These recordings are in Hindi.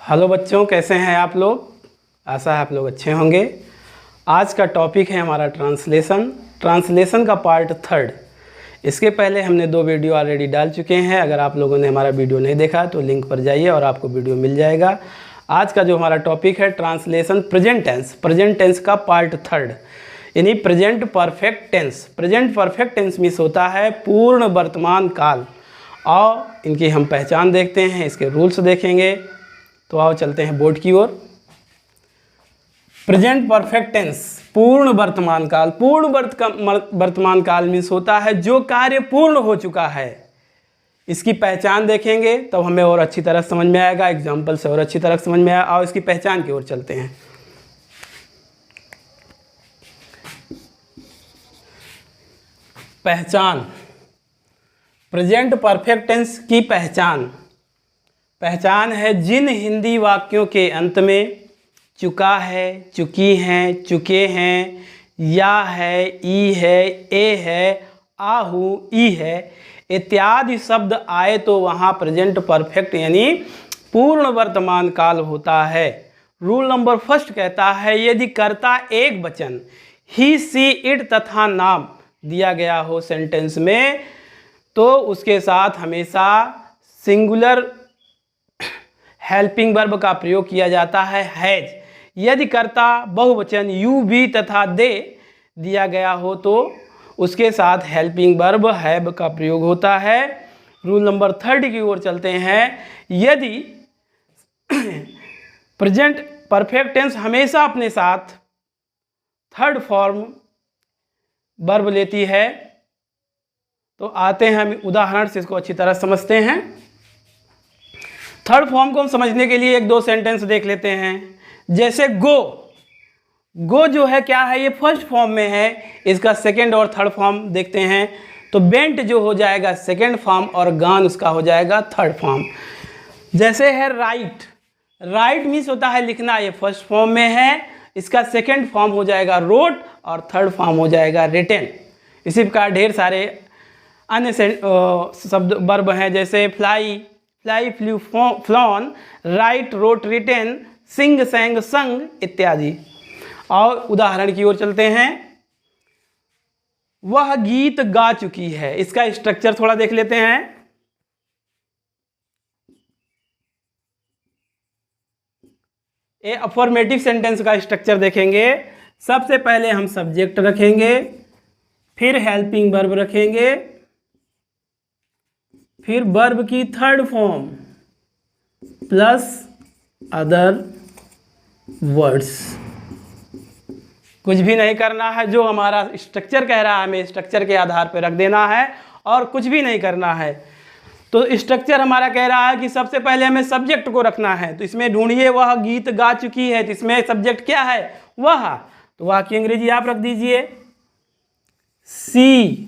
हेलो बच्चों, कैसे हैं आप लोग। आशा है आप लोग अच्छे होंगे। आज का टॉपिक है हमारा ट्रांसलेशन का पार्ट 3। इसके पहले हमने 2 वीडियो ऑलरेडी डाल चुके हैं। अगर आप लोगों ने हमारा वीडियो नहीं देखा तो लिंक पर जाइए और आपको वीडियो मिल जाएगा। आज का जो हमारा टॉपिक है ट्रांसलेशन प्रेजेंट टेंस का पार्ट 3, यानी present perfect tense. Present perfect tense means होता है पूर्ण वर्तमान काल। और इनकी हम पहचान देखते हैं, इसके रूल्स देखेंगे। तो आओ चलते हैं बोर्ड की ओर। प्रेजेंट परफेक्ट टेंस पूर्ण वर्तमान काल। पूर्ण वर्तमान काल मीन्स होता है जो कार्य पूर्ण हो चुका है। इसकी पहचान देखेंगे तब हमें और अच्छी तरह समझ में आएगा, एग्जाम्पल से और अच्छी तरह समझ में आएगा। आओ इसकी पहचान की ओर चलते हैं। पहचान, प्रेजेंट परफेक्ट टेंस की पहचान है जिन हिंदी वाक्यों के अंत में चुका है, चुकी हैं, चुके हैं, या है, ई है, ए है, आहू, ई है इत्यादि शब्द आए तो वहाँ प्रेजेंट परफेक्ट यानी पूर्ण वर्तमान काल होता है। रूल नंबर 1 कहता है यदि कर्ता एक वचन ही, सी, इट तथा नाम दिया गया हो सेंटेंस में तो उसके साथ हमेशा सिंगुलर हेल्पिंग वर्ब का प्रयोग किया जाता है, हैज। यदि कर्ता बहुवचन यू, वी तथा दे दिया गया हो तो उसके साथ हेल्पिंग वर्ब हैव का प्रयोग होता है। रूल नंबर 3 की ओर चलते हैं। यदि प्रेजेंट परफेक्ट टेंस हमेशा अपने साथ थर्ड फॉर्म वर्ब लेती है तो आते हैं हम उदाहरण से इसको अच्छी तरह समझते हैं। थर्ड फॉर्म को हम समझने के लिए 1-2 सेंटेंस देख लेते हैं। जैसे गो जो है क्या है, ये फर्स्ट फॉर्म में है। इसका सेकंड और थर्ड फॉर्म देखते हैं तो बेंट जो हो जाएगा सेकंड फॉर्म और गान उसका हो जाएगा थर्ड फॉर्म। जैसे है राइट मीन्स होता है लिखना, ये फर्स्ट फॉर्म में है। इसका सेकंड फॉर्म हो जाएगा रोट और थर्ड फॉर्म हो जाएगा रिटेन। इसी प्रकार ढेर सारे अन्य शब्द वर्ब हैं जैसे fly, flew, flown, write, wrote, written, sing, sang, sung इत्यादि। और उदाहरण की ओर चलते हैं। वह गीत गा चुकी है, इसका स्ट्रक्चर थोड़ा देख लेते हैं। ये अफर्मेटिव सेंटेंस का स्ट्रक्चर देखेंगे। सबसे पहले हम सब्जेक्ट रखेंगे, फिर हेल्पिंग वर्ब रखेंगे, फिर वर्ब की third form plus other words. कुछ भी नहीं करना है, जो हमारा स्ट्रक्चर कह रहा है हमें स्ट्रक्चर के आधार पर रख देना है और कुछ भी नहीं करना है। तो स्ट्रक्चर हमारा कह रहा है कि सबसे पहले हमें सब्जेक्ट को रखना है। तो इसमें ढूंढिए वह गीत गा चुकी है, तो इसमें सब्जेक्ट क्या है, वह। तो वह की अंग्रेजी आप रख दीजिए सी।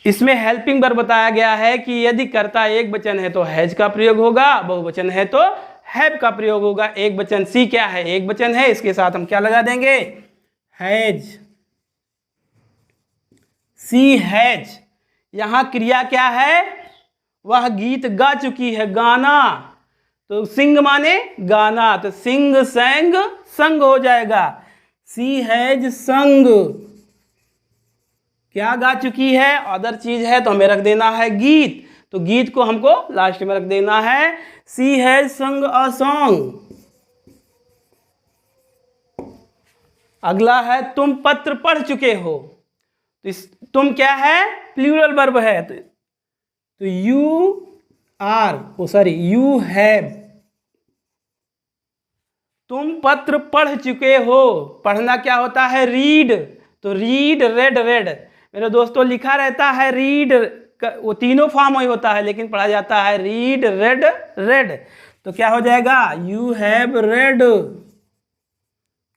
इसमें हेल्पिंग वर्ब बताया गया है कि यदि कर्ता एक वचन है तो हैज का प्रयोग होगा, बहुवचन है तो हैव का प्रयोग होगा। एक वचन सी क्या है, एक वचन है, इसके साथ हम क्या लगा देंगे, हैज। C has. यहां क्रिया क्या है, वह गीत गा चुकी है, गाना। तो सिंग माने गाना, तो सिंग, सैंग, संग हो जाएगा। सी हैज संग, क्या गा चुकी है, अदर चीज है तो हमें रख देना है गीत। तो गीत को हमको लास्ट में रख देना है सी हैज संग अ सॉन्ग। अगला है तुम पत्र पढ़ चुके हो। तो इस तुम क्या है, प्लूरल वर्ब है। तो यू हैव। तुम पत्र पढ़ चुके हो, पढ़ना क्या होता है, रीड। तो रीड, रेड। मेरे दोस्तों लिखा रहता है रीड, वो तीनों फॉर्म ही होता है लेकिन पढ़ा जाता है रीड, रेड। तो क्या हो जाएगा, यू हैव रेड,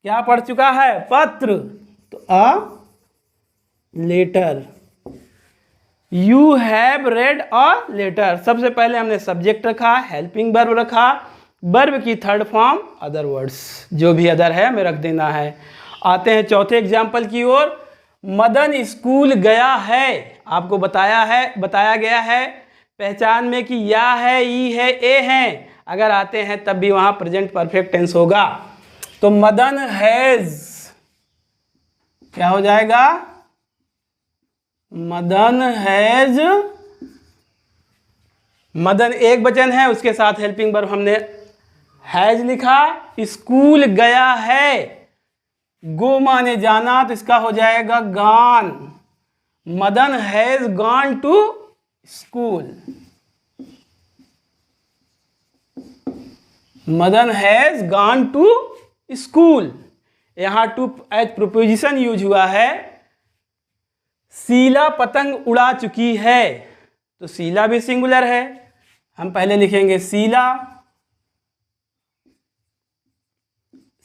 क्या पढ़ चुका है, पत्र। तो a letter, you have read a letter. सबसे पहले हमने सब्जेक्ट रखा, हेल्पिंग वर्ब रखा, वर्ब की थर्ड फॉर्म अदर वर्ड्स, जो भी अदर है हमें रख देना है। आते हैं चौथे एग्जाम्पल की ओर। मदन स्कूल गया है। आपको बताया गया है पहचान में कि या है, ई है, ए है। अगर आते हैं तब भी वहां प्रेजेंट परफेक्ट टेंस होगा। तो मदन हैज, क्या हो जाएगा? मदन हैज, मदन एक वचन है, उसके साथ हेल्पिंग वर्ब हमने हैज लिखा। स्कूल गया है, गो माने जाना, तो इसका हो जाएगा gone. Madan has gone to school. Madan has gone to school. यहां टू एज प्रोपोजिशन यूज हुआ है। शीला पतंग उड़ा चुकी है, तो शीला भी सिंगुलर है, हम पहले लिखेंगे शीला,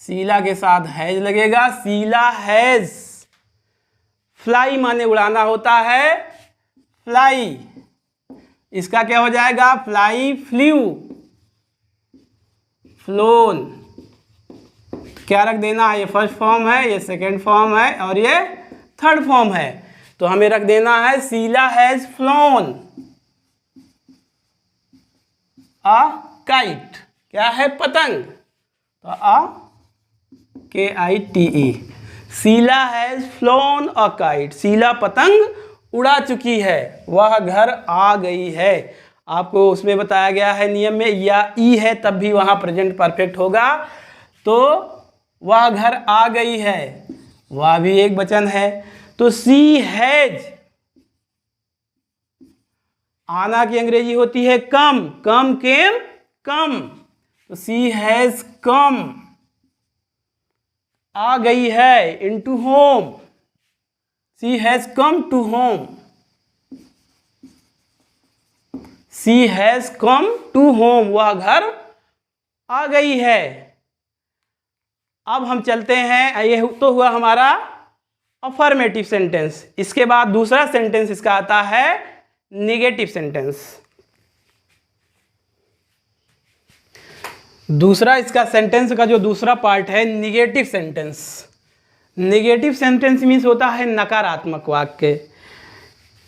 शीला के साथ हैज लगेगा। शीला हैज, फ्लाई माने उड़ाना होता है, फ्लाई, इसका क्या हो जाएगा? Fly, flu, phloem. क्या रख देना है? ये फर्स्ट फॉर्म है, ये सेकेंड फॉर्म है और ये थर्ड फॉर्म है, तो हमें रख देना है Sheela has flown a kite. क्या है? पतंग, तो KITE। Sheela has flown a kite, Sheela पतंग उड़ा चुकी है, वह घर आ गई है। आपको उसमें बताया गया है नियम में, या ई है तब भी वहां प्रेजेंट परफेक्ट होगा। तो वह घर आ गई है, वह भी एक वचन है। तो सी हैज, आना की अंग्रेजी होती है कम, कम केम कम, तो सी हैज कम, आ गई है, into home, she has come to home, she has come to home, वह घर आ गई है। अब हम चलते हैं, ये तो हुआ हमारा अफर्मेटिव सेंटेंस। इसके बाद दूसरा सेंटेंस इसका आता है निगेटिव सेंटेंस। दूसरा इसका सेंटेंस का जो दूसरा पार्ट है negative sentence. Negative sentence means होता है नकारात्मक वाक्य।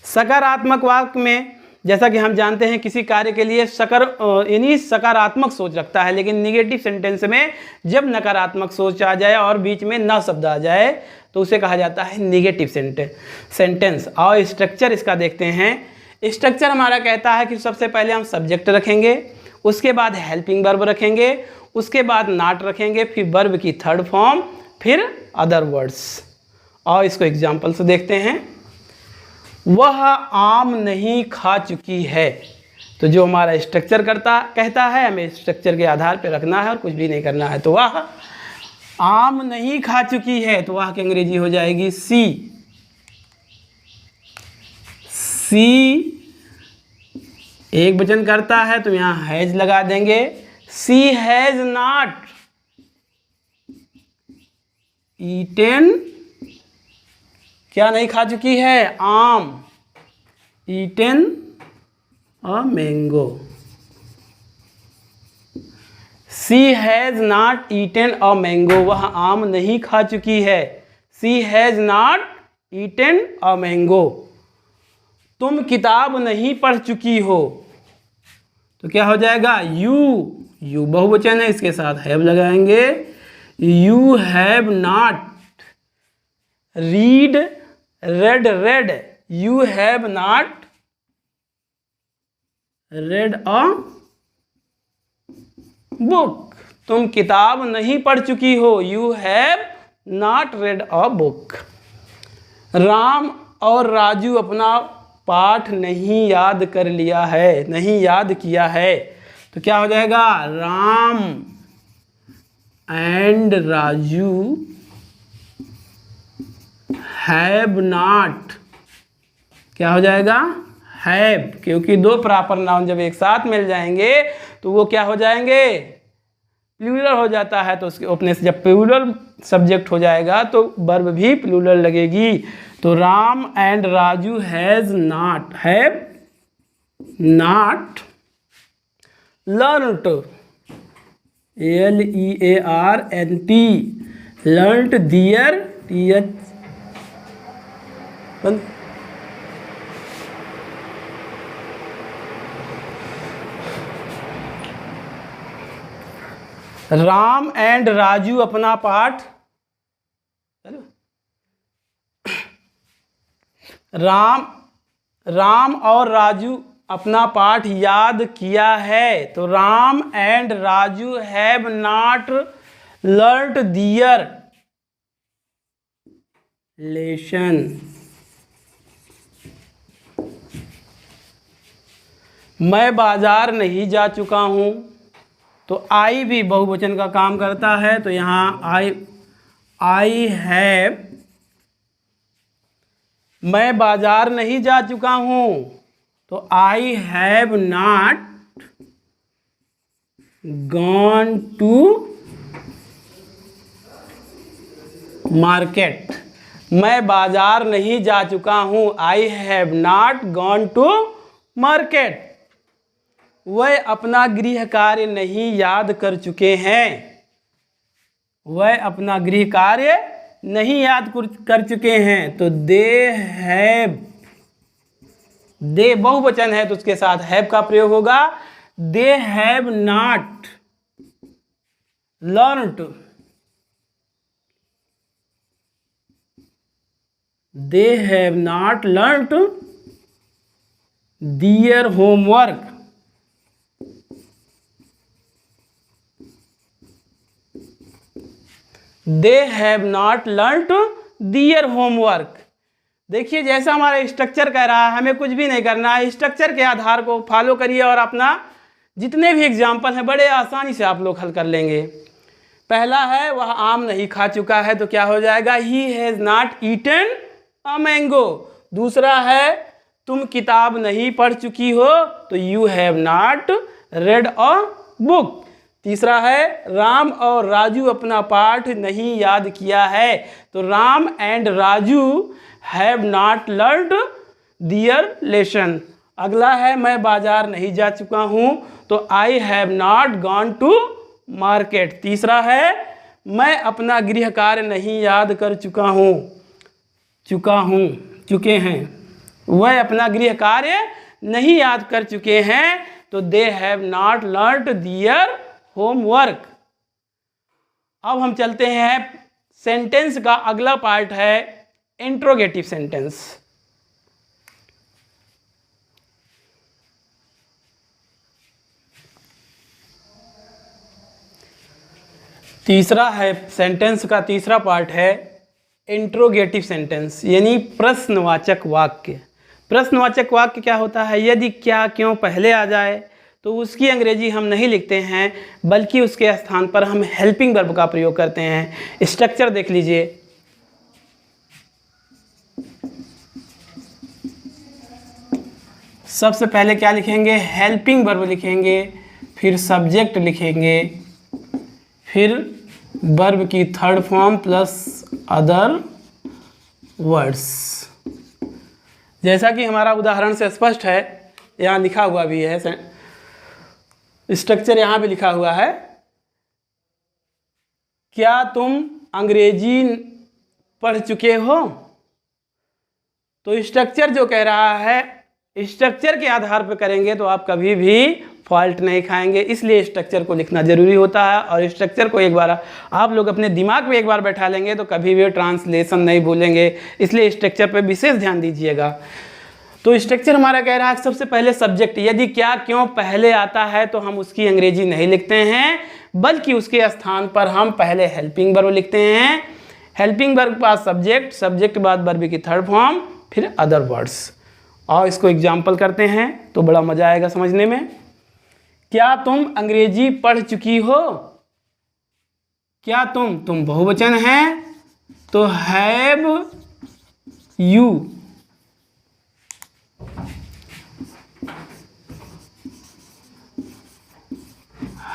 सकारात्मक वाक्य में जैसा कि हम जानते हैं किसी कार्य के लिए यानी सकारात्मक सोच रखता है, लेकिन निगेटिव सेंटेंस में जब नकारात्मक सोच आ जाए और बीच में न शब्द आ जाए तो उसे कहा जाता है निगेटिव सेंटेंस। और स्ट्रक्चर इसका देखते हैं। स्ट्रक्चर हमारा कहता है कि सबसे पहले हम सब्जेक्ट रखेंगे, उसके बाद हेल्पिंग वर्ब रखेंगे, उसके बाद नॉट रखेंगे, फिर वर्ब की थर्ड फॉर्म, फिर अदर वर्ड्स। और इसको एग्जाम्पल से देखते हैं। वह आम नहीं खा चुकी है, तो जो हमारा स्ट्रक्चर कहता है हमें स्ट्रक्चर के आधार पर रखना है और कुछ भी नहीं करना है। तो वह आम नहीं खा चुकी है, तो वह की अंग्रेजी हो जाएगी सी। सी एक वचन करता है तो यहाँ हैज लगा देंगे। सी हैज नॉट ईटेन, क्या नहीं खा चुकी है? आम, eaten a mango. She has not eaten a mango, वह आम नहीं खा चुकी है। She has not eaten a mango. तुम किताब नहीं पढ़ चुकी हो, तो क्या हो जाएगा? यू बहुवचन है, इसके साथ हैव लगाएंगे। You have not red, you have not read a book, तुम किताब नहीं पढ़ चुकी हो। You have not read a book. Ram और राजू अपना पाठ नहीं याद कर लिया है, नहीं याद किया है, तो क्या हो जाएगा? Ram and Raju have not, क्या हो जाएगा? हैव, क्योंकि दो प्रॉपर नाउन जब एक साथ मिल जाएंगे तो वो क्या हो जाएंगे? प्लूरल हो जाता है। तो उसके अपने से जब प्लूरल सब्जेक्ट हो जाएगा तो वर्ब भी प्लूरल लगेगी। तो Ram and Raju have not learnt, LEARNT, learnt their Ram and Raju अपना पाठ, राम और राजू अपना पाठ याद किया है। तो Ram and Raju have not learned their lesson. मैं बाजार नहीं जा चुका हूँ। तो आई भी बहुवचन का काम करता है। तो यहाँ आई हैव, मैं बाजार नहीं जा चुका हूँ। तो I have not gone to market. मैं बाजार नहीं जा चुका हूँ। I have not gone to market. वह अपना गृह कार्य नहीं याद कर चुके हैं। वह अपना गृह कार्य नहीं याद कर चुके हैं। तो दे हैव, दे बहुवचन है तो उसके साथ हैव का प्रयोग होगा। They have not learned, they have not learned their homework. They have not learned their homework. देखिए जैसा हमारा स्ट्रक्चर कह रहा है, हमें कुछ भी नहीं करना है। स्ट्रक्चर के आधार को फॉलो करिए और अपना जितने भी एग्जाम्पल हैं बड़े आसानी से आप लोग हल कर लेंगे। पहला है वह आम नहीं खा चुका है, तो क्या हो जाएगा? He has not eaten a mango. दूसरा है तुम किताब नहीं पढ़ चुकी हो, तो you have not read a book. तीसरा है राम और राजू अपना पाठ नहीं याद किया है, तो Ram and Raju have not learned their lesson. अगला है मैं बाजार नहीं जा चुका हूँ, तो I have not gone to market. तीसरा है मैं अपना गृह कार्य नहीं याद कर चुके हैं। वह अपना गृह कार्य नहीं याद कर चुके हैं, तो they have not learned their homework. अब हम चलते हैं सेंटेंस का अगला पार्ट है इंट्रोगेटिव सेंटेंस। तीसरा है सेंटेंस का तीसरा पार्ट है इंट्रोगेटिव सेंटेंस, यानी प्रश्नवाचक वाक्य। प्रश्नवाचक वाक्य क्या होता है? यदि क्या क्यों पहले आ जाए तो उसकी अंग्रेजी हम नहीं लिखते हैं, बल्कि उसके स्थान पर हम हेल्पिंग वर्ब का प्रयोग करते हैं। स्ट्रक्चर देख लीजिए। सबसे पहले क्या लिखेंगे? हेल्पिंग वर्ब लिखेंगे, फिर सब्जेक्ट लिखेंगे, फिर वर्ब की third form plus other words. जैसा कि हमारा उदाहरण से स्पष्ट है, यहाँ लिखा हुआ भी है, स्ट्रक्चर यहाँ भी लिखा हुआ है। क्या तुम अंग्रेजी पढ़ चुके हो? तो स्ट्रक्चर जो कह रहा है, स्ट्रक्चर के आधार पर करेंगे तो आप कभी भी फॉल्ट नहीं खाएंगे। इसलिए स्ट्रक्चर को लिखना जरूरी होता है, और स्ट्रक्चर को एक बार आप लोग अपने दिमाग में एक बार बैठा लेंगे तो कभी भी ट्रांसलेशन नहीं भूलेंगे। इसलिए स्ट्रक्चर पर विशेष ध्यान दीजिएगा। तो स्ट्रक्चर हमारा कह रहा है सबसे पहले सब्जेक्ट। यदि क्या क्यों पहले आता है तो हम उसकी अंग्रेजी नहीं लिखते हैं, बल्कि उसके स्थान पर हम पहले हेल्पिंग वर्ब लिखते हैं। हेल्पिंग वर्ब के बाद सब्जेक्ट, सब्जेक्ट के बाद वर्ब की थर्ड फॉर्म, फिर अदर वर्ड्स। और इसको एग्जाम्पल करते हैं तो बड़ा मजा आएगा समझने में। क्या तुम अंग्रेजी पढ़ चुकी हो? क्या तुम बहुवचन है, तो have you.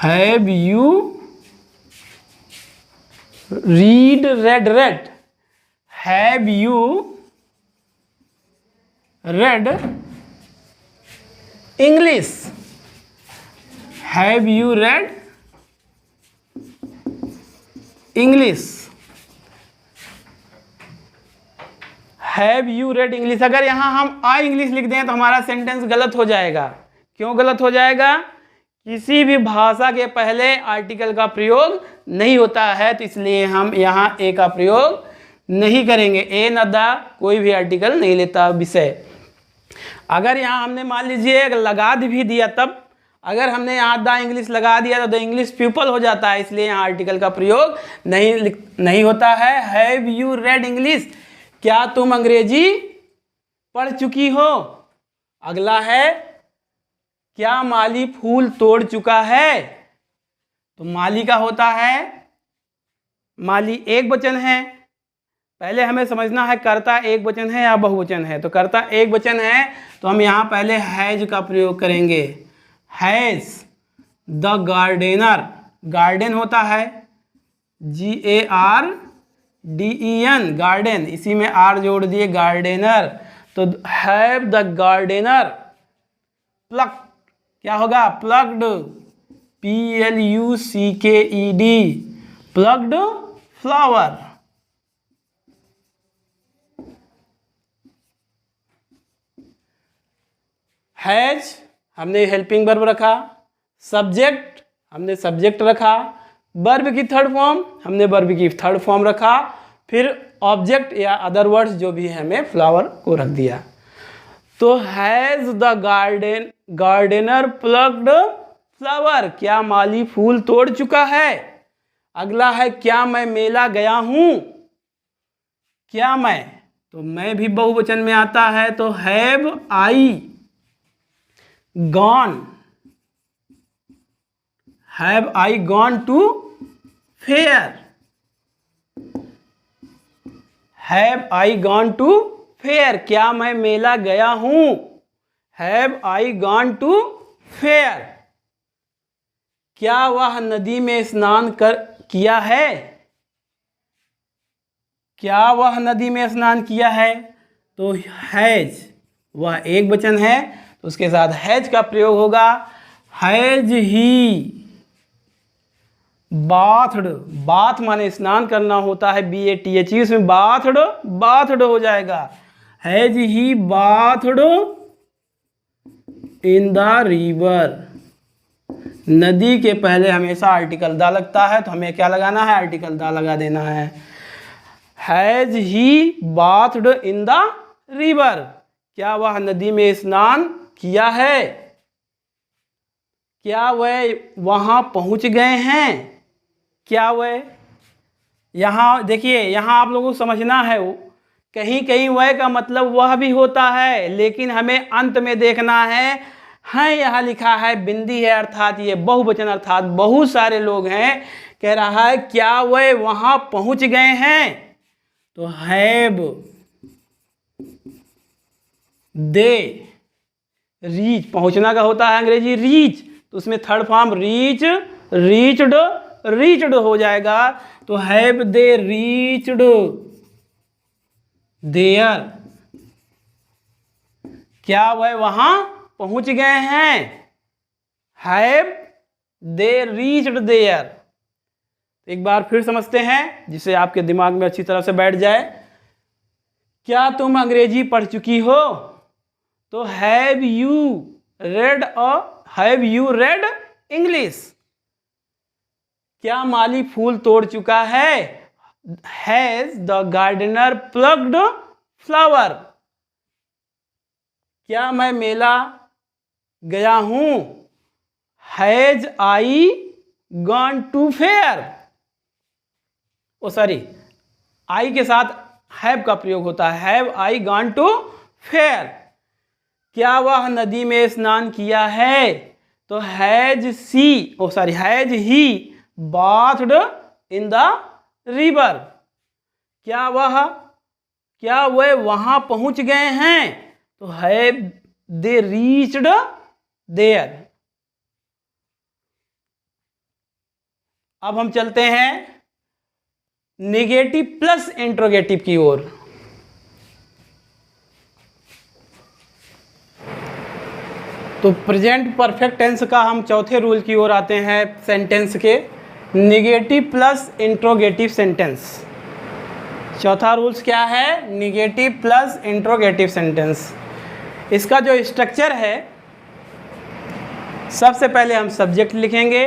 Have you read? Have you read English? Have you read English? Have you read English? अगर यहाँ हम आई इंग्लिश लिख दें तो हमारा सेंटेंस गलत हो जाएगा। क्यों गलत हो जाएगा? किसी भी भाषा के पहले आर्टिकल का प्रयोग नहीं होता है, तो इसलिए हम यहाँ ए का प्रयोग नहीं करेंगे। ए न द कोई भी आर्टिकल नहीं लेता विषय। अगर यहाँ हमने मान लीजिए लगा भी दिया, तब अगर हमने यहाँ द इंग्लिश लगा दिया तो द इंग्लिश पीपल हो जाता है, इसलिए यहाँ आर्टिकल का प्रयोग नहीं होता है। हैव यू रेड इंग्लिश, क्या तुम अंग्रेजी पढ़ चुकी हो। अगला है क्या माली फूल तोड़ चुका है, तो माली का होता है, माली एक वचन है। पहले हमें समझना है कर्ता एक वचन है या बहुवचन है। तो कर्ता एक वचन है तो हम यहाँ पहले हैज का प्रयोग करेंगे। हैज द गार्डनर, गार्डन होता है GARDEN, गार्डन, इसी में आर जोड़ दिए गार्डनर, तो हैव द गार्डनर प्लक, क्या होगा plucked, PLUCKED, plucked flower. Has हमने हेल्पिंग वर्ब रखा, सब्जेक्ट हमने सब्जेक्ट रखा, वर्ब की थर्ड फॉर्म हमने वर्ब की थर्ड फॉर्म रखा, फिर ऑब्जेक्ट या अदर वर्ड्स जो भी है हमें फ्लावर को रख दिया। तो has the gardener plucked flower, क्या माली फूल तोड़ चुका है। अगला है क्या मैं मेला गया हूं, क्या मैं, तो मैं भी बहुवचन में आता है, तो have I gone, have I gone to fair, have I gone to fair, क्या मैं मेला गया हूं, have I gone to fair. क्या वह नदी में स्नान किया है, क्या वह नदी में स्नान किया है, तो हैज वह एक वचन है तो उसके साथ हैज का प्रयोग होगा। हैज ही बाथड, बाथ माने स्नान करना होता है, BATH, उसमें बाथड हो जाएगा। Has he bathed in the river, नदी के पहले हमेशा आर्टिकल द लगता है, तो हमें क्या लगाना है, आर्टिकल द लगा देना है। Has he bathed in the river, क्या वह नदी में स्नान किया है, क्या वह वहां पहुंच गए हैं, क्या वह, यहाँ देखिए, यहाँ आप लोगों को समझना है, कहीं कहीं वह का मतलब वह भी होता है, लेकिन हमें अंत में देखना है यहाँ लिखा है बिंदी है, अर्थात ये बहुवचन, अर्थात बहुत सारे लोग हैं। कह रहा है क्या वह वहां पहुंच गए हैं, तो हैव दे रीच, पहुंचना का होता है अंग्रेजी रीच, तो उसमें थर्ड फॉर्म रीच्ड हो जाएगा, तो हैव दे रीच्ड देयर, क्या वह वहां पहुंच गए हैं, हैव दे रीच्ड देयर। एक बार फिर समझते हैं जिससे आपके दिमाग में अच्छी तरह से बैठ जाए। क्या तुम अंग्रेजी पढ़ चुकी हो, तो हैव यू रेड इंग्लिश। क्या माली फूल तोड़ चुका है, has the gardener plucked flower. क्या मैं मेला गया हूं, has I gone to fair. Oh sorry, I के साथ हैव का प्रयोग होता है, have I gone to fair. क्या वह नदी में स्नान किया है, तो has he bathed in the river. क्या वह वहां पहुंच गए हैं, तो हैव दे रीच्ड देयर। अब हम चलते हैं नेगेटिव प्लस इंट्रोगेटिव की ओर। तो प्रेजेंट परफेक्ट टेंस का हम चौथे रूल की ओर आते हैं, सेंटेंस के नेगेटिव प्लस इंट्रोगेटिव सेंटेंस। चौथा रूल्स क्या है, नेगेटिव प्लस इंट्रोगेटिव सेंटेंस। इसका जो स्ट्रक्चर है, सबसे पहले हम सब्जेक्ट लिखेंगे,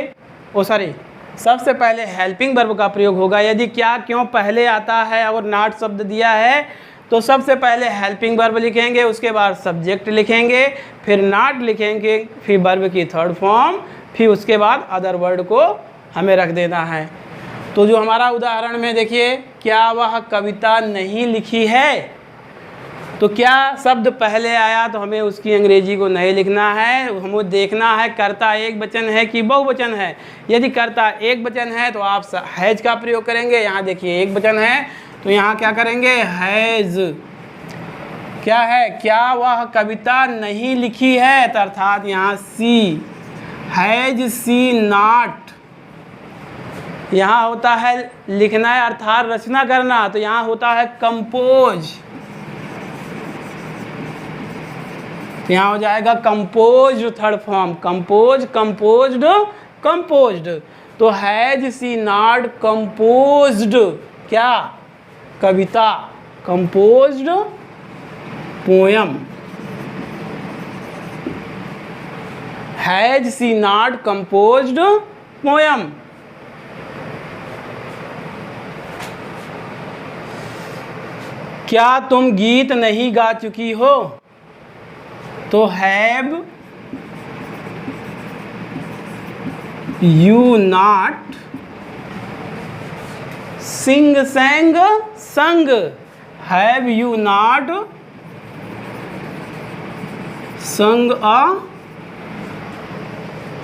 सबसे पहले हेल्पिंग वर्ब का प्रयोग होगा। यदि क्या क्यों पहले आता है और नॉट शब्द दिया है तो सबसे पहले हेल्पिंग वर्ब लिखेंगे, उसके बाद सब्जेक्ट लिखेंगे, फिर नॉट लिखेंगे, फिर वर्ब की थर्ड फॉर्म, फिर उसके बाद अदर वर्ड को हमें रख देना है। तो जो हमारा उदाहरण में देखिए, क्या वह कविता नहीं लिखी है, तो क्या शब्द पहले आया तो हमें उसकी अंग्रेजी को नहीं लिखना है, हमें देखना है कर्ता एक वचन है कि बहुवचन है। यदि कर्ता एक वचन है तो आप हैज का प्रयोग करेंगे। यहाँ देखिए एक वचन है तो यहाँ क्या करेंगे, हैज। क्या है, क्या वह कविता नहीं लिखी है, तो अर्थात यहाँ सी, हैज सी नॉट। यहाँ होता है लिखना है अर्थात रचना करना, तो यहाँ होता है कंपोज। यहाँ हो जाएगा composed third form, compose, composed, composed. तो हैज सी नॉट कंपोज्ड क्या, कविता, composed poem. Has she not composed poem. क्या तुम गीत नहीं गा चुकी हो, तो have you not sing sang sung, have you not संग अ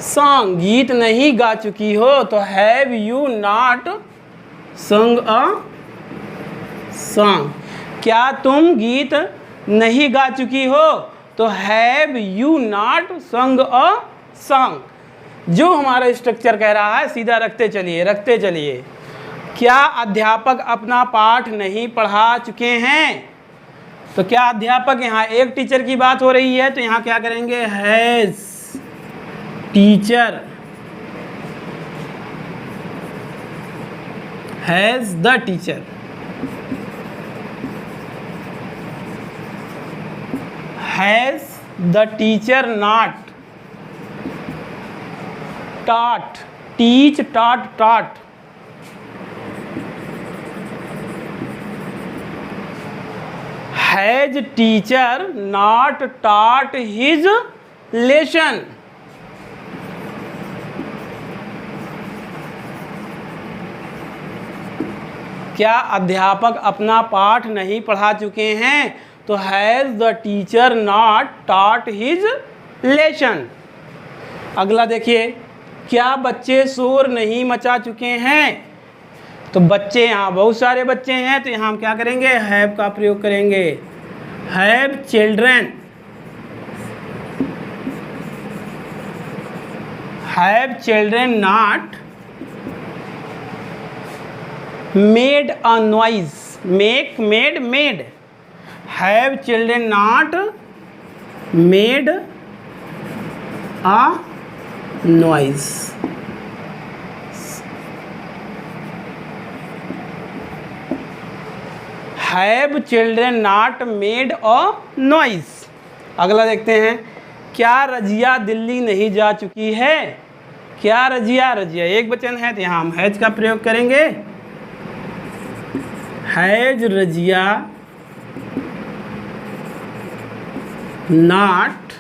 सॉन्ग। गीत नहीं गा चुकी हो तो हैव यू नॉट संग अ सॉन्ग। क्या तुम गीत नहीं गा चुकी हो, तो हैव यू नॉट संग अ सॉन्ग। जो हमारा स्ट्रक्चर कह रहा है सीधा रखते चलिए। क्या अध्यापक अपना पाठ नहीं पढ़ा चुके हैं, तो क्या अध्यापक, यहाँ एक टीचर की बात हो रही है तो यहाँ क्या करेंगे, has teacher, has the teacher. Has the teacher not taught, teach, taught। Has teacher not taught his lesson? क्या अध्यापक अपना पाठ नहीं पढ़ा चुके हैं, तो has the teacher not taught his lesson। अगला देखिए, क्या बच्चे शोर नहीं मचा चुके हैं, तो बच्चे यहाँ बहुत सारे बच्चे हैं तो यहाँ हम क्या करेंगे, हैव का प्रयोग करेंगे। Have children, have children not made a noise, make, made, made. Have children not made a noise. Have children not made a noise. अगला देखते हैं, क्या रजिया दिल्ली नहीं जा चुकी है, क्या रजिया, रजिया एक वचन है तो यहाँ हम हैज का प्रयोग करेंगे। Has Razia not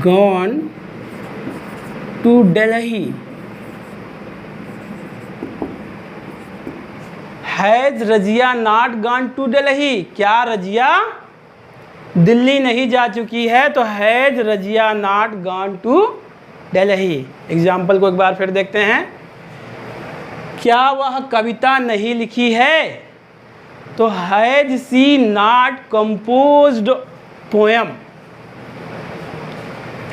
gone to Delhi. Has Razia not gone to Delhi, क्या रजिया दिल्ली नहीं जा चुकी है, तो has Razia not gone to Delhi. Example को एक बार फिर देखते हैं, क्या वह कविता नहीं लिखी है, तो has she not composed poem.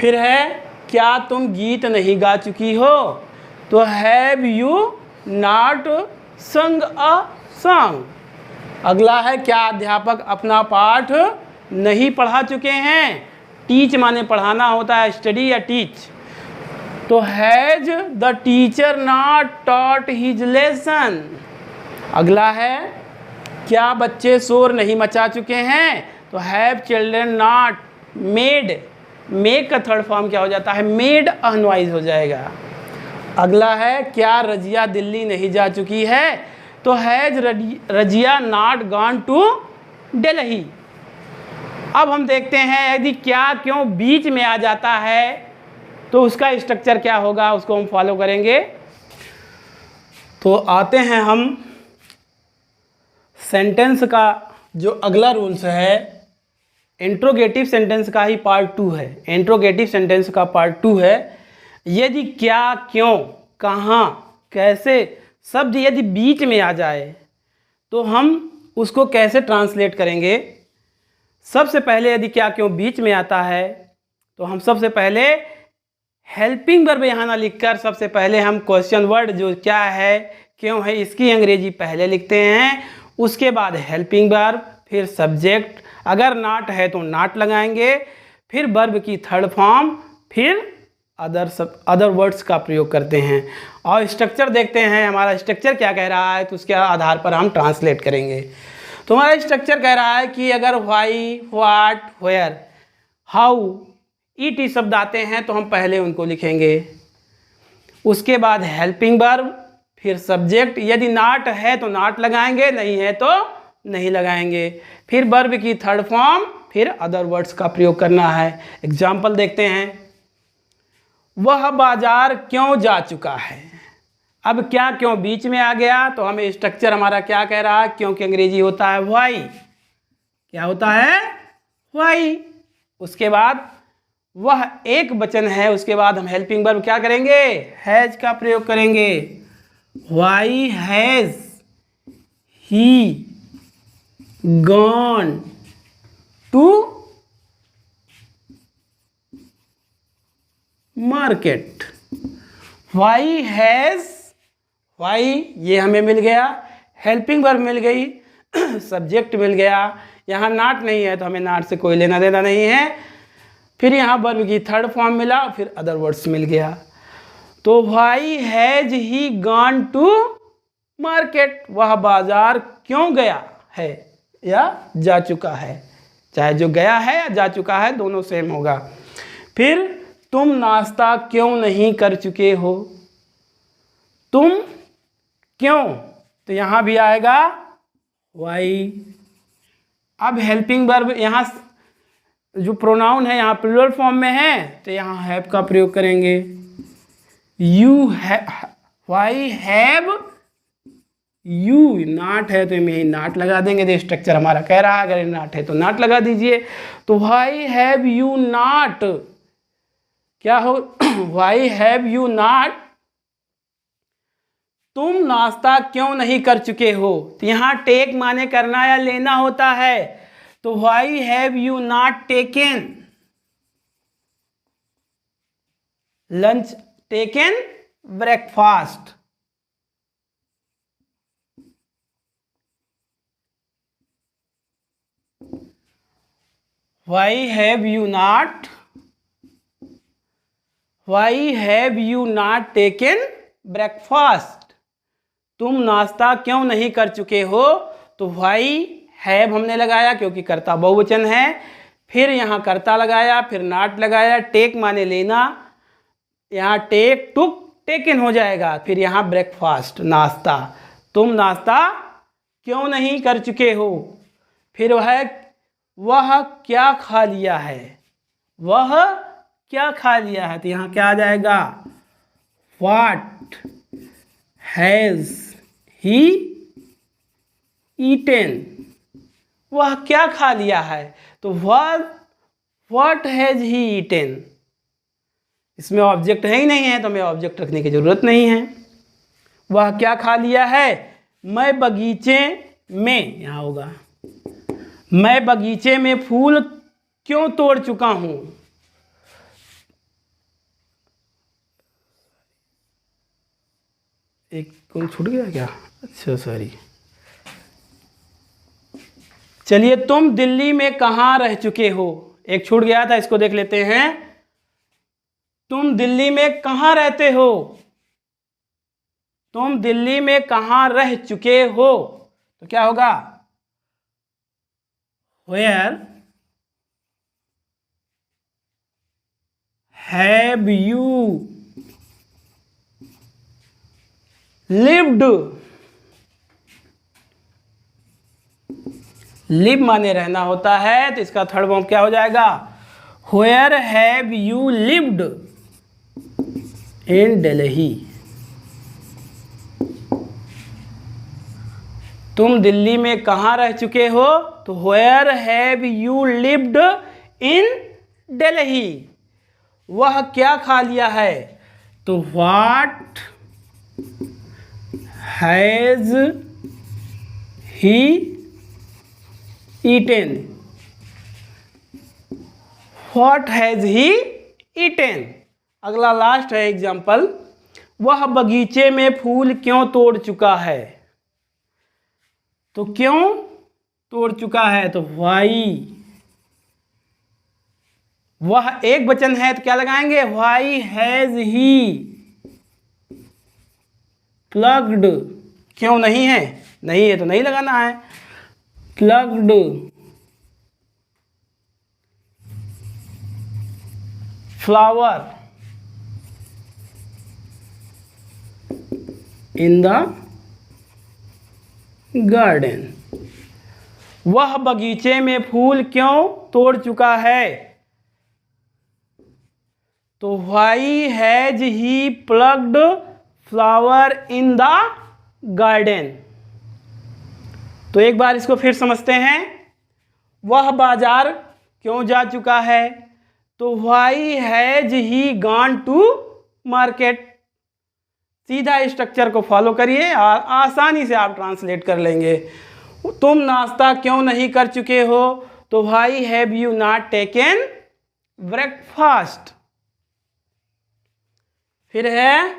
फिर है, क्या तुम गीत नहीं गा चुकी हो, तो हैव यू नॉट संग अ सॉन्ग। अगला है, क्या अध्यापक अपना पाठ नहीं पढ़ा चुके हैं, टीच माने पढ़ाना होता है, स्टडी या टीच, तो has the teacher not taught his lesson. अगला है, क्या बच्चे शोर नहीं मचा चुके हैं, तो have children not made make का थर्ड फॉर्म क्या हो जाता है, मेड अनवाइज हो जाएगा। अगला है, क्या रजिया दिल्ली नहीं जा चुकी है, तो has Razia not gone to Delhi. अब हम देखते हैं यदि क्या क्यों बीच में आ जाता है तो उसका स्ट्रक्चर क्या होगा, उसको हम फॉलो करेंगे। तो आते हैं हम सेंटेंस का जो अगला रूल्स है, इंट्रोगेटिव सेंटेंस का ही पार्ट 2 है। इंट्रोगेटिव सेंटेंस का पार्ट 2 है। यदि क्या क्यों कहाँ कैसे शब्द यदि बीच में आ जाए तो हम उसको कैसे ट्रांसलेट करेंगे। सबसे पहले यदि क्या क्यों बीच में आता है तो हम सबसे पहले हेल्पिंग वर्ब यहाँ ना लिखकर सबसे पहले हम क्वेश्चन वर्ड जो क्या है क्यों है इसकी अंग्रेजी पहले लिखते हैं, उसके बाद हेल्पिंग वर्ब, फिर सब्जेक्ट, अगर नॉट है तो नॉट लगाएंगे, फिर वर्ब की थर्ड फॉर्म, फिर अदर वर्ड्स का प्रयोग करते हैं और स्ट्रक्चर देखते हैं हमारा स्ट्रक्चर क्या कह रहा है, तो उसके आधार पर हम ट्रांसलेट करेंगे। तो हमारा स्ट्रक्चर कह रहा है कि अगर why, what, where, how, etc शब्द आते हैं तो हम पहले उनको लिखेंगे, उसके बाद हेल्पिंग वर्ब, फिर सब्जेक्ट, यदि नॉट है तो नॉट लगाएंगे, नहीं है तो नहीं लगाएंगे, फिर वर्ब की थर्ड फॉर्म, फिर अदर वर्ड्स का प्रयोग करना है। एग्जाम्पल देखते हैं, वह बाजार क्यों जा चुका है। अब क्या क्यों बीच में आ गया तो हमें स्ट्रक्चर हमारा क्या कह रहा है, क्योंकि अंग्रेजी होता है व्हाई, क्या होता है व्हाई। उसके बाद वह एक वचन है, उसके बाद हम हेल्पिंग वर्ब क्या करेंगे, हैज का प्रयोग करेंगे। Why has he gone to market. Why has, why ये हमें मिल गया, हेल्पिंग वर्ब मिल गई, सब्जेक्ट मिल गया, यहाँ नॉट नहीं है तो हमें नॉट से कोई लेना देना नहीं है, फिर यहाँ वर्ब की थर्ड फॉर्म मिला, फिर अदर वर्ड्स मिल गया। तो why has he gone to market, वह बाजार क्यों गया है या जा चुका है, चाहे जो गया है या जा चुका है दोनों सेम होगा। फिर तुम नाश्ता क्यों नहीं कर चुके हो, तुम क्यों, तो यहाँ भी आएगा व्हाई। अब हेल्पिंग वर्ब यहाँ जो प्रोनाउन है यहाँ प्लूरल फॉर्म में है तो यहाँ हैव का प्रयोग करेंगे। You have, why have you, not है तो मैं नॉट लगा देंगे, तो स्ट्रक्चर हमारा कह रहा है अगर नॉट है तो नॉट लगा दीजिए। तो व्हाई हैव यू नॉट, क्या हो व्हाई हैव यू नॉट, तुम नाश्ता क्यों नहीं कर चुके हो, तो यहाँ टेक माने करना या लेना होता है, तो why have you not taken lunch, taken breakfast. Why have you not, why have you not taken breakfast, तुम नाश्ता क्यों नहीं कर चुके हो, तो व्हाई हैव हमने लगाया क्योंकि कर्ता बहुवचन है, फिर यहाँ कर्ता लगाया, फिर नॉट लगाया, टेक माने लेना, यहाँ टेक टुक टेकन हो जाएगा, फिर यहाँ ब्रेकफास्ट नाश्ता, तुम नाश्ता क्यों नहीं कर चुके हो, फिर वह क्या खा लिया है, वह क्या खा लिया है, तो यहाँ क्या आ जाएगा, व्हाट हैज ही ईटेन, वह क्या खा लिया है, तो व्हाट हैज ही ईटेन, इसमें ऑब्जेक्ट है ही नहीं है तो हमें ऑब्जेक्ट रखने की जरूरत नहीं है। वह क्या खा लिया है, मैं बगीचे में, यहाँ होगा मैं बगीचे में फूल क्यों तोड़ चुका हूं, एक कौन छूट गया क्या, अच्छा सॉरी। चलिए, तुम दिल्ली में कहाँ रह चुके हो, एक छूट गया था, इसको देख लेते हैं। तुम दिल्ली में कहाँ रहते हो, तुम दिल्ली में कहाँ रह चुके हो, तो क्या होगा, where have you lived, live माने रहना होता है, तो इसका थर्ड फॉर्म क्या हो जाएगा, where have you lived in Delhi. तुम दिल्ली में कहाँ रह चुके हो, तो where have you lived in Delhi. वह क्या खा लिया है, तो what has he eaten, what has he eaten. अगला लास्ट है एग्जाम्पल, वह बगीचे में फूल क्यों तोड़ चुका है, तो क्यों तोड़ चुका है, तो वाई। वह एक वचन है तो क्या लगाएंगे, वाई हैज ही प्लग्ड, क्यों नहीं है, नहीं है तो नहीं लगाना है, plucked flower in the garden. वह बगीचे में फूल क्यों तोड़ चुका है, तो why has he plucked flower in the garden. तो एक बार इसको फिर समझते हैं, वह बाजार क्यों जा चुका है, तो why has he gone to market. सीधा स्ट्रक्चर को फॉलो करिए और आसानी से आप ट्रांसलेट कर लेंगे। तुम नाश्ता क्यों नहीं कर चुके हो, तो why have you not taken breakfast. फिर है,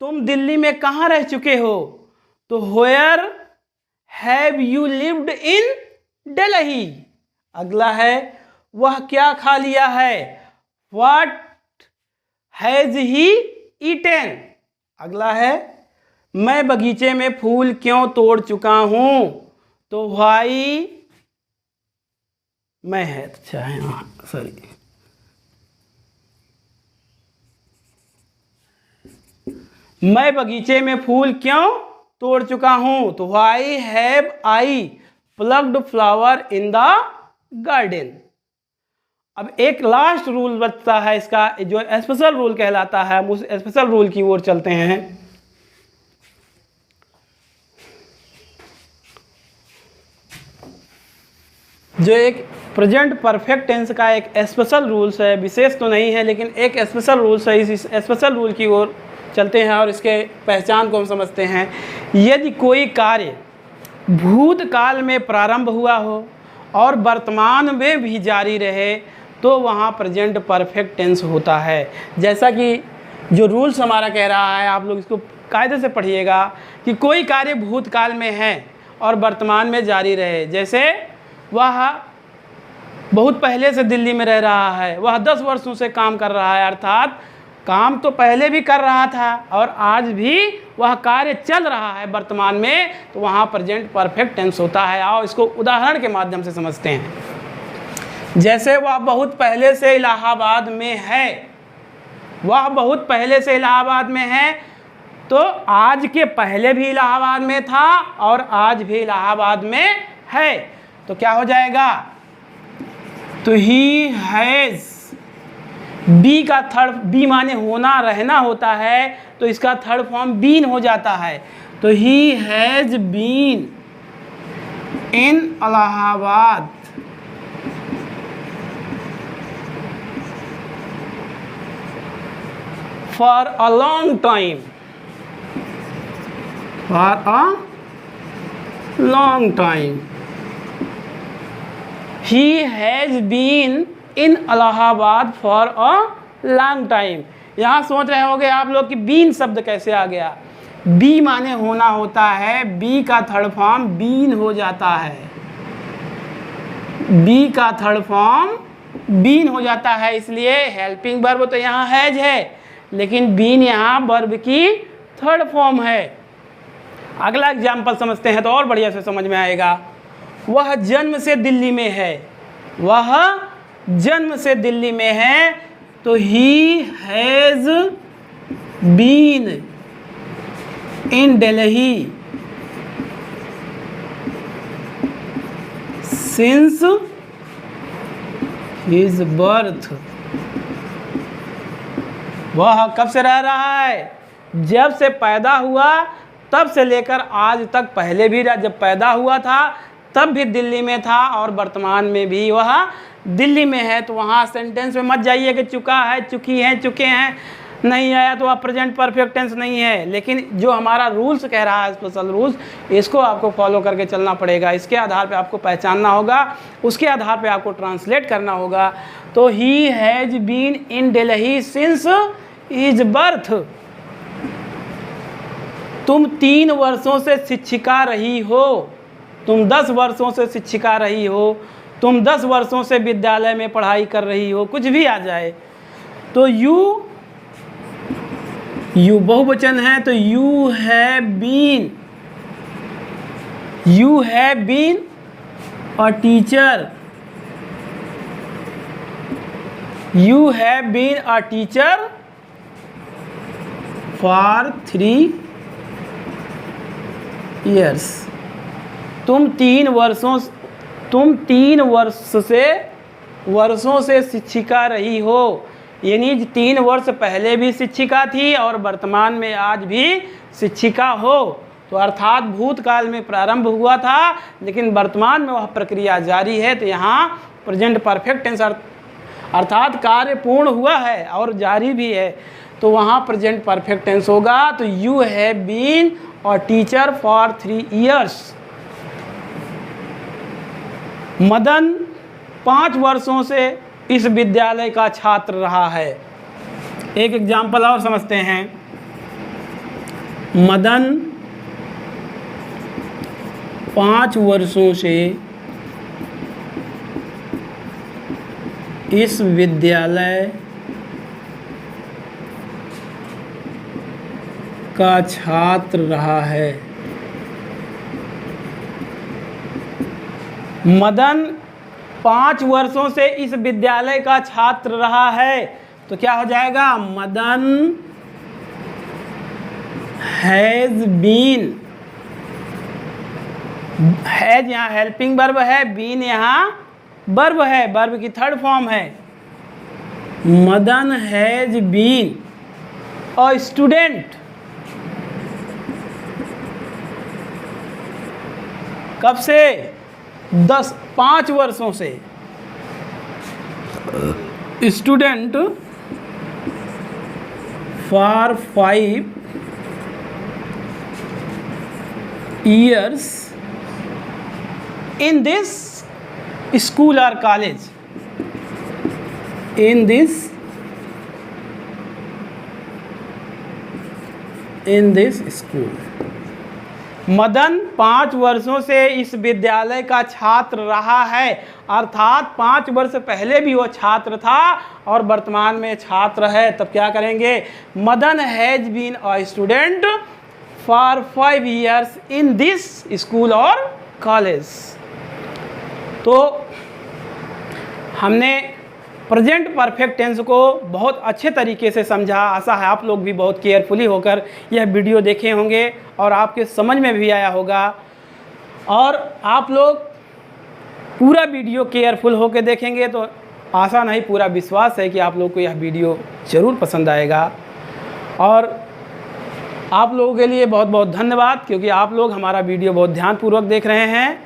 तुम दिल्ली में कहाँ रह चुके हो, तो where have you lived in Delhi. अगला है, वह क्या खा लिया है, व्हाट हैज ही ईटेन। अगला है, मैं बगीचे में फूल क्यों तोड़ चुका हूं, तो व्हाई मैं है, अच्छा है, सॉरी, मैं बगीचे में फूल क्यों तोड़ चुका हूं, तो why have I plucked flower in the garden. अब एक लास्ट रूल बचता है इसका, जो स्पेशल रूल कहलाता है, उस स्पेशल रूल की ओर चलते हैं। जो एक प्रेजेंट परफेक्ट टेंस का एक स्पेशल रूल्स है, विशेष तो नहीं है लेकिन एक स्पेशल रूल्स है। इस स्पेशल रूल की ओर चलते हैं और इसके पहचान को हम समझते हैं। यदि कोई कार्य भूतकाल में प्रारंभ हुआ हो और वर्तमान में भी जारी रहे तो वहाँ प्रेजेंट परफेक्ट टेंस होता है। जैसा कि जो रूल्स हमारा कह रहा है, आप लोग इसको कायदे से पढ़िएगा कि कोई कार्य भूतकाल में है और वर्तमान में जारी रहे। जैसे वह बहुत पहले से दिल्ली में रह रहा है, वह 10 वर्षों से काम कर रहा है, अर्थात काम तो पहले भी कर रहा था और आज भी वह कार्य चल रहा है वर्तमान में, तो वहाँ प्रेजेंट परफेक्ट टेंस होता है। आओ इसको उदाहरण के माध्यम से समझते हैं। जैसे वह बहुत पहले से इलाहाबाद में है, वह बहुत पहले से इलाहाबाद में है, तो आज के पहले भी इलाहाबाद में था और आज भी इलाहाबाद में है, तो क्या हो जाएगा, तो ही हैज़, बी का थर्ड, बी माने होना रहना होता है, तो इसका थर्ड फॉर्म बीन हो जाता है। तो he has been in Allahabad for a long time, for a long time. He has been in Allahabad for a long time. यहाँ सोच रहे होंगे आप लोग कि बीन शब्द कैसे आ गया। बी माने होना होता है, बी का थर्ड फॉर्म बीन हो जाता है, बी का थर्ड फॉर्म बीन हो जाता है, इसलिए हेल्पिंग वर्ब तो यहाँ हैज है, लेकिन बीन यहाँ वर्ब की थर्ड फॉर्म है। अगला एग्जाम्पल समझते हैं तो और बढ़िया से समझ में आएगा। वह जन्म से दिल्ली में है, वह जन्म से दिल्ली में है, तो he has been in Delhi since his birth. वह कब से रह रहा है? जब से पैदा हुआ तब से लेकर आज तक। पहले भी जब पैदा हुआ था तब भी दिल्ली में था और वर्तमान में भी वह दिल्ली में है। तो वहाँ सेंटेंस में मत जाइए कि चुका है, चुकी हैं, चुके हैं, नहीं आया तो वह प्रेजेंट परफेक्ट टेंस नहीं है। लेकिन जो हमारा रूल्स कह रहा है, स्पेशल रूल्स, इसको आपको फॉलो करके चलना पड़ेगा। इसके आधार पे आपको पहचानना होगा, उसके आधार पे आपको ट्रांसलेट करना होगा। तो he has been in Delhi since his birth. तुम 3 वर्षों से शिक्षिका रही हो, तुम 10 वर्षों से शिक्षिका रही हो, तुम 10 वर्षों से विद्यालय में पढ़ाई कर रही हो, कुछ भी आ जाए। तो यू बहुवचन है, तो you have been a teacher, you have been a teacher for 3 years। तुम 3 वर्षों से शिक्षिका रही हो, यानी 3 वर्ष पहले भी शिक्षिका थी और वर्तमान में आज भी शिक्षिका हो। तो अर्थात भूतकाल में प्रारंभ हुआ था लेकिन वर्तमान में वह प्रक्रिया जारी है। तो यहाँ प्रेजेंट परफेक्ट टेंस अर्थात कार्य पूर्ण हुआ है और जारी भी है, तो वहाँ प्रेजेंट परफेक्ट टेंस होगा। तो you have been a teacher for 3 years। Madan 5 वर्षों से इस विद्यालय का छात्र रहा है। एक एग्जाम्पल और समझते हैं। मदन 5 वर्षों से इस विद्यालय का छात्र रहा है। मदन 5 वर्षों से इस विद्यालय का छात्र रहा है, तो क्या हो जाएगा? मदन हैज़ बीन, हैज यहाँ हेल्पिंग वर्ब है, बीन यहाँ वर्ब है, वर्ब की 3rd फॉर्म है। Madan has been a student. कब से? 5 वर्षों से। Student for 5 years in this school or college, in this school। Madan 5 वर्षों से इस विद्यालय का छात्र रहा है, अर्थात 5 वर्ष पहले भी वो छात्र था और वर्तमान में छात्र है। तब क्या करेंगे? Madan has been a student for 5 years in this school और कॉलेज। तो हमने प्रेजेंट परफेक्ट टेंस को बहुत अच्छे तरीके से समझा। आशा है आप लोग भी बहुत केयरफुली होकर यह वीडियो देखे होंगे और आपके समझ में भी आया होगा। और आप लोग पूरा वीडियो केयरफुल होकर देखेंगे तो आशा नहीं, पूरा विश्वास है कि आप लोग को यह वीडियो ज़रूर पसंद आएगा। और आप लोगों के लिए बहुत बहुत धन्यवाद, क्योंकि आप लोग हमारा वीडियो बहुत ध्यानपूर्वक देख रहे हैं।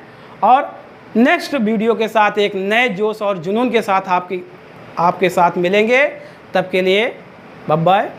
और नेक्स्ट वीडियो के साथ एक नए जोश और जुनून के साथ आपके साथ मिलेंगे। तब के लिए बाय बाय।